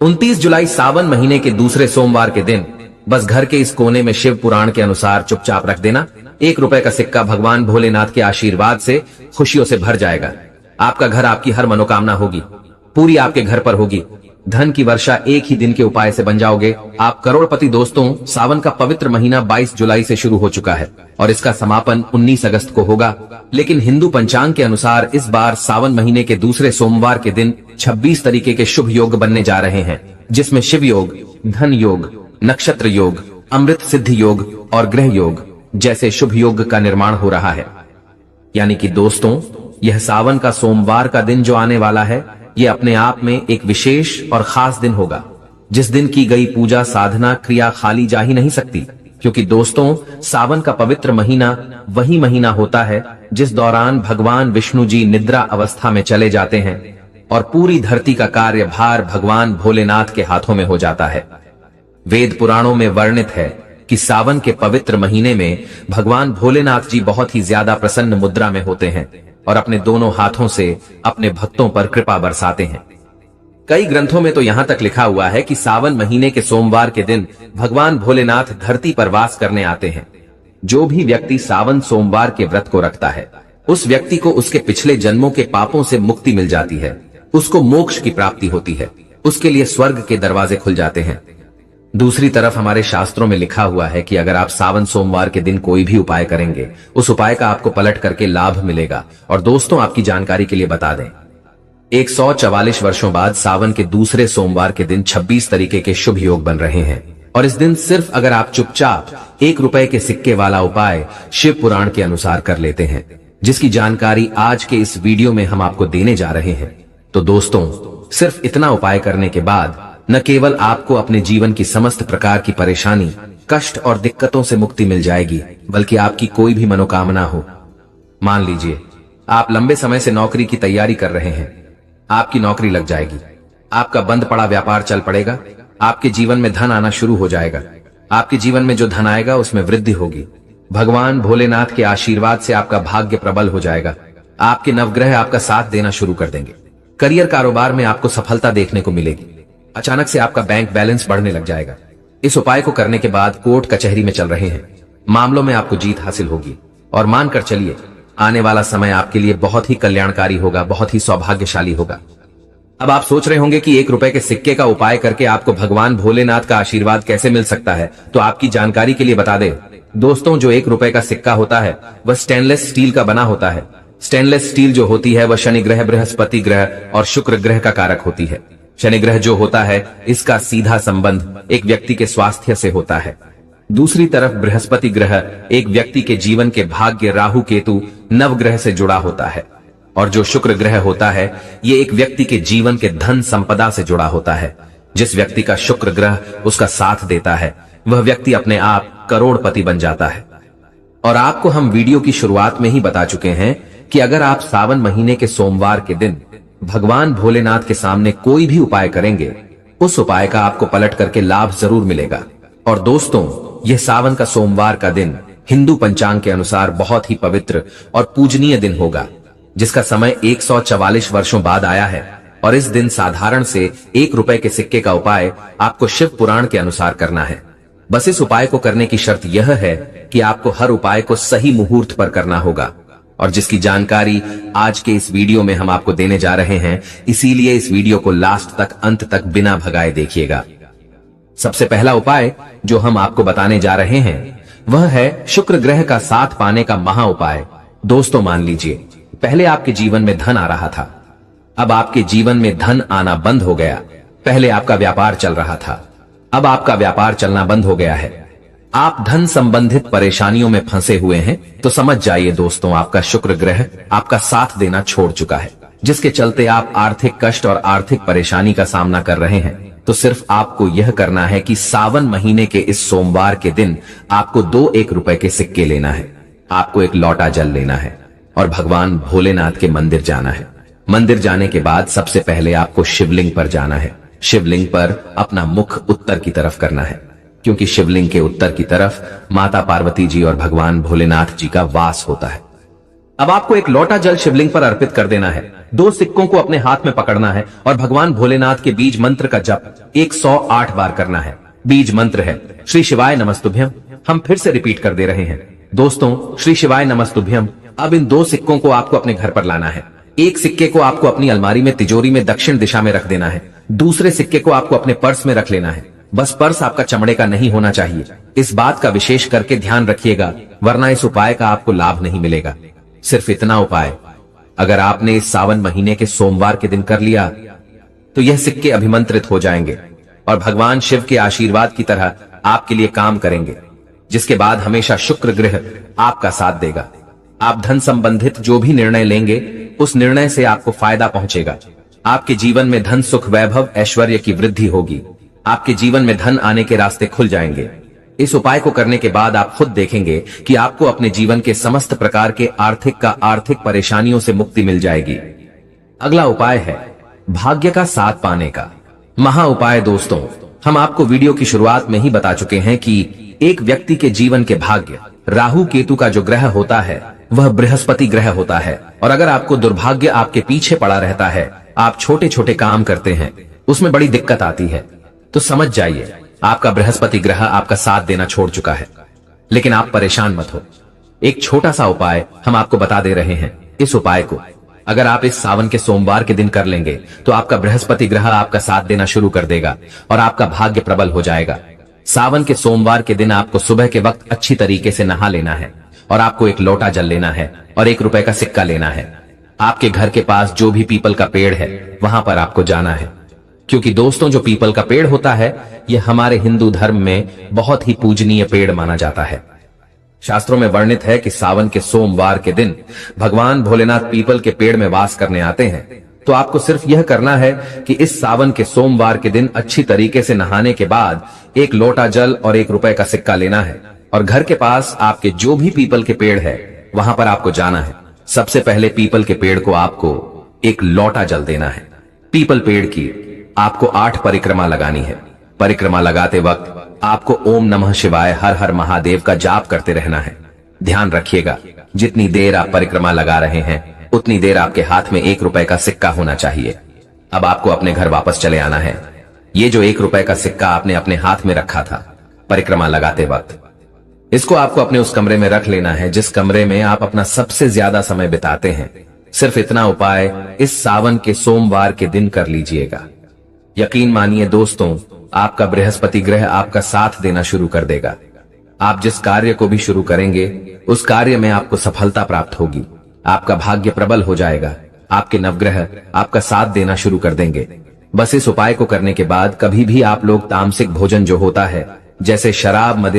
29 जुलाई सावन महीने के दूसरे सोमवार के दिन बस घर के इस कोने में शिव पुराण के अनुसार चुपचाप रख देना। 1 रुपए का सिक्का भगवान भोलेनाथ के आशीर्वाद से खुशियों से भर जाएगा। आपका घर, आपकी हर मनोकामना होगी पूरी आपके घर पर होगी। धन की वर्षा एक ही दिन के उपाय से बन जाओगे। आप करोड़पति। दोस्तों, सावन का पवित्र महीना 22 जुलाई से शुरू हो चुका है और इसका समापन 19 अगस्त को होगा। लेकिन हिंदू पंचांग के अनुसार इस बार सावन महीने के दूसरे सोमवार के दिन 26 तरीके के शुभ योग बनने जा रहे हैं, जिसमें शिव योग, धन योग, नक्षत्र योग, अमृत सिद्धि योग और ग्रह योग जैसे शुभ योग का निर्माण हो रहा है। यानी कि दोस्तों, यह सावन का सोमवार का दिन जो आने वाला है, ये अपने आप में एक विशेष और खास दिन होगा, जिस दिन की गई पूजा, साधना, क्रिया खाली जा ही नहीं सकती। क्योंकि दोस्तों, सावन का पवित्र महीना वही महीना होता है जिस दौरान भगवान विष्णु जी निद्रा अवस्था में चले जाते हैं और पूरी धरती का कार्यभार भगवान भोलेनाथ के हाथों में हो जाता है। वेद पुराणों में वर्णित है कि सावन के पवित्र महीने में भगवान भोलेनाथ जी बहुत ही ज्यादा प्रसन्न मुद्रा में होते हैं और अपने दोनों हाथों से अपने भक्तों पर कृपा बरसाते हैं। कई ग्रंथों में तो यहां तक लिखा हुआ है कि सावन महीने के सोमवार के दिन भगवान भोलेनाथ धरती पर वास करने आते हैं। जो भी व्यक्ति सावन सोमवार के व्रत को रखता है, उस व्यक्ति को उसके पिछले जन्मों के पापों से मुक्ति मिल जाती है, उसको मोक्ष की प्राप्ति होती है, उसके लिए स्वर्ग के दरवाजे खुल जाते हैं। दूसरी तरफ हमारे शास्त्रों में लिखा हुआ है कि अगर आप सावन सोमवार के दिन कोई भी उपाय करेंगे, उस उपाय का आपको पलट करके लाभ मिलेगा। और दोस्तों, आपकी जानकारी के लिए बता दें, 144 वर्षों बाद सावन के दूसरे सोमवार के दिन 26 तरीके के शुभ योग बन रहे हैं। और इस दिन सिर्फ अगर आप चुपचाप 1 रुपए के सिक्के वाला उपाय शिव पुराण के अनुसार कर लेते हैं, जिसकी जानकारी आज के इस वीडियो में हम आपको देने जा रहे हैं, तो दोस्तों, सिर्फ इतना उपाय करने के बाद न केवल आपको अपने जीवन की समस्त प्रकार की परेशानी, कष्ट और दिक्कतों से मुक्ति मिल जाएगी, बल्कि आपकी कोई भी मनोकामना हो। मान लीजिए आप लंबे समय से नौकरी की तैयारी कर रहे हैं, आपकी नौकरी लग जाएगी, आपका बंद पड़ा व्यापार चल पड़ेगा, आपके जीवन में धन आना शुरू हो जाएगा, आपके जीवन में जो धन आएगा उसमें वृद्धि होगी। भगवान भोलेनाथ के आशीर्वाद से आपका भाग्य प्रबल हो जाएगा, आपके नवग्रह आपका साथ देना शुरू कर देंगे। करियर, कारोबार में आपको सफलता देखने को मिलेगी। अचानक से आपका बैंक बैलेंस बढ़ने लग जाएगा। इस उपाय को करने के बाद कोर्ट कचहरी में चल रहे हैं मामलों में आपको जीत हासिल होगी। और मानकर चलिए, आने वाला समय आपके लिए बहुत ही कल्याणकारी होगा, बहुत ही सौभाग्यशाली होगा। अब आप सोच रहे होंगे कि 1 रुपए के सिक्के का उपाय करके आपको भगवान भोलेनाथ का आशीर्वाद कैसे मिल सकता है। तो आपकी जानकारी के लिए बता दें दोस्तों, जो 1 रुपए का सिक्का होता है वह स्टेनलेस स्टील का बना होता है। स्टेनलेस स्टील जो होती है वह शनि ग्रह, बृहस्पति ग्रह और शुक्र ग्रह का कारक होती है। शनि ग्रह जो होता है, इसका सीधा संबंध एक व्यक्ति के स्वास्थ्य से होता है। दूसरी तरफ बृहस्पति ग्रह एक व्यक्ति के जीवन के भाग्य, राहु केतु, नवग्रह से जुड़ा होता है। और जो शुक्र ग्रह होता है, ये एक व्यक्ति के जीवन के धन संपदा से जुड़ा होता है। जिस व्यक्ति का शुक्र ग्रह उसका साथ देता है, वह व्यक्ति अपने आप करोड़पति बन जाता है। और आपको हम वीडियो की शुरुआत में ही बता चुके हैं कि अगर आप सावन महीने के सोमवार के दिन भगवान भोलेनाथ के सामने कोई भी उपाय करेंगे, उस उपाय का आपको पलट करके लाभ जरूर मिलेगा। और दोस्तों, यह सावन का सोमवार का दिन हिंदू पंचांग के अनुसार बहुत ही पवित्र और पूजनीय दिन होगा, जिसका समय 144 वर्षों बाद आया है। और इस दिन साधारण से 1 रुपए के सिक्के का उपाय आपको शिव पुराण के अनुसार करना है। बस इस उपाय को करने की शर्त यह है कि आपको हर उपाय को सही मुहूर्त पर करना होगा, और जिसकी जानकारी आज के इस वीडियो में हम आपको देने जा रहे हैं। इसीलिए इस वीडियो को लास्ट तक, अंत तक बिना भगाए देखिएगा। सबसे पहला उपाय जो हम आपको बताने जा रहे हैं वह है शुक्र ग्रह का साथ पाने का महा उपाय। दोस्तों, मान लीजिए पहले आपके जीवन में धन आ रहा था, अब आपके जीवन में धन आना बंद हो गया। पहले आपका व्यापार चल रहा था, अब आपका व्यापार चलना बंद हो गया है। आप धन संबंधित परेशानियों में फंसे हुए हैं, तो समझ जाइए दोस्तों, आपका शुक्र ग्रह आपका साथ देना छोड़ चुका है, जिसके चलते आप आर्थिक कष्ट और आर्थिक परेशानी का सामना कर रहे हैं। तो सिर्फ आपको यह करना है कि सावन महीने के इस सोमवार के दिन आपको 2 1 रुपए के सिक्के लेना है, आपको 1 लोटा जल लेना है और भगवान भोलेनाथ के मंदिर जाना है। मंदिर जाने के बाद सबसे पहले आपको शिवलिंग पर जाना है। शिवलिंग पर अपना मुख उत्तर की तरफ करना है, क्योंकि शिवलिंग के उत्तर की तरफ माता पार्वती जी और भगवान भोलेनाथ जी का वास होता है। अब आपको एक लोटा जल शिवलिंग पर अर्पित कर देना है। 2 सिक्कों को अपने हाथ में पकड़ना है और भगवान भोलेनाथ के बीज मंत्र का जप 108 बार करना है। बीज मंत्र है श्री शिवाय नमस्तुभ्यम। हम फिर से रिपीट कर दे रहे हैं दोस्तों, श्री शिवाय नमस्तुभ्यम। अब इन 2 सिक्कों को आपको अपने घर पर लाना है। एक सिक्के को आपको अपनी अलमारी में तिजोरी में दक्षिण दिशा में रख देना है। दूसरे सिक्के को आपको अपने पर्स में रख लेना है। बस पर्स आपका चमड़े का नहीं होना चाहिए। इस बात का विशेष करके ध्यान रखिएगा, वरना इस उपाय का आपको लाभ नहीं मिलेगा। सिर्फ इतना उपाय अगर आपने इस सावन महीने के सोमवार के दिन कर लिया तो यह सिक्के अभिमंत्रित हो जाएंगे और भगवान शिव के आशीर्वाद की तरह आपके लिए काम करेंगे, जिसके बाद हमेशा शुक्र ग्रह आपका साथ देगा। आप धन संबंधित जो भी निर्णय लेंगे उस निर्णय से आपको फायदा पहुंचेगा। आपके जीवन में धन सुख वैभव ऐश्वर्य की वृद्धि होगी। आपके जीवन में धन आने के रास्ते खुल जाएंगे। इस उपाय को करने के बाद आप खुद देखेंगे कि आपको अपने जीवन के समस्त प्रकार के आर्थिक परेशानियों से मुक्ति मिल जाएगी। अगला उपाय है भाग्य का साथ पाने का महा उपाय। दोस्तों, हम आपको वीडियो की शुरुआत में ही बता चुके हैं कि एक व्यक्ति के जीवन के भाग्य राहु केतु का जो ग्रह होता है वह बृहस्पति ग्रह होता है। और अगर आपको दुर्भाग्य आपके पीछे पड़ा रहता है, आप छोटे छोटे काम करते हैं, उसमें बड़ी दिक्कत आती है, तो समझ जाइए आपका बृहस्पति ग्रह आपका साथ देना छोड़ चुका है। लेकिन आप परेशान मत हो, एक छोटा सा उपाय हम आपको बता दे रहे हैं। इस उपाय को अगर आप इस सावन के सोमवार के दिन कर लेंगे तो आपका बृहस्पति ग्रह आपका साथ देना शुरू कर देगा और आपका भाग्य प्रबल हो जाएगा। सावन के सोमवार के दिन आपको सुबह के वक्त अच्छी तरीके से नहा लेना है और आपको एक लोटा जल लेना है और 1 रुपए का सिक्का लेना है। आपके घर के पास जो भी पीपल का पेड़ है वहां पर आपको जाना है, क्योंकि दोस्तों जो पीपल का पेड़ होता है यह हमारे हिंदू धर्म में बहुत ही पूजनीय पेड़ माना जाता है। शास्त्रों में वर्णित है कि सावन के सोमवार के दिन भगवान भोलेनाथ पीपल के पेड़ में वास करने आते हैं। तो आपको सिर्फ यह करना है कि इस सावन के सोमवार के दिन अच्छी तरीके से नहाने के बाद 1 लोटा जल और 1 रुपए का सिक्का लेना है और घर के पास आपके जो भी पीपल के पेड़ है वहां पर आपको जाना है। सबसे पहले पीपल के पेड़ को आपको 1 लोटा जल देना है। पीपल पेड़ की आपको 8 परिक्रमा लगानी है। परिक्रमा लगाते वक्त आपको ओम नमः शिवाय हर हर महादेव का जाप करते रहना है। ध्यान रखिएगा, जितनी देर आप परिक्रमा लगा रहे हैं उतनी देर आपके हाथ में 1 रुपए का सिक्का होना चाहिए। अब आपको अपने घर वापस चले आना है। ये जो 1 रुपए का सिक्का आपने अपने हाथ में रखा था परिक्रमा लगाते वक्त, इसको आपको अपने उस कमरे में रख लेना है जिस कमरे में आप अपना सबसे ज्यादा समय बिताते हैं। सिर्फ इतना उपाय इस सावन के सोमवार के दिन कर लीजिएगा। यकीन मानिए दोस्तों, आपका बृहस्पति ग्रह आपका साथ देना शुरू कर देगा। आप जिस कार्य को भी शुरू करेंगे उस कार्य में आपको सफलता प्राप्त होगी। आपका भाग्य प्रबल हो जाएगा। आपके नवग्रह आपका साथ देना शुरू कर देंगे। बस इस उपाय को करने के बाद कभी भी आप लोग तामसिक भोजन जो होता है जैसे शराब, मदिरा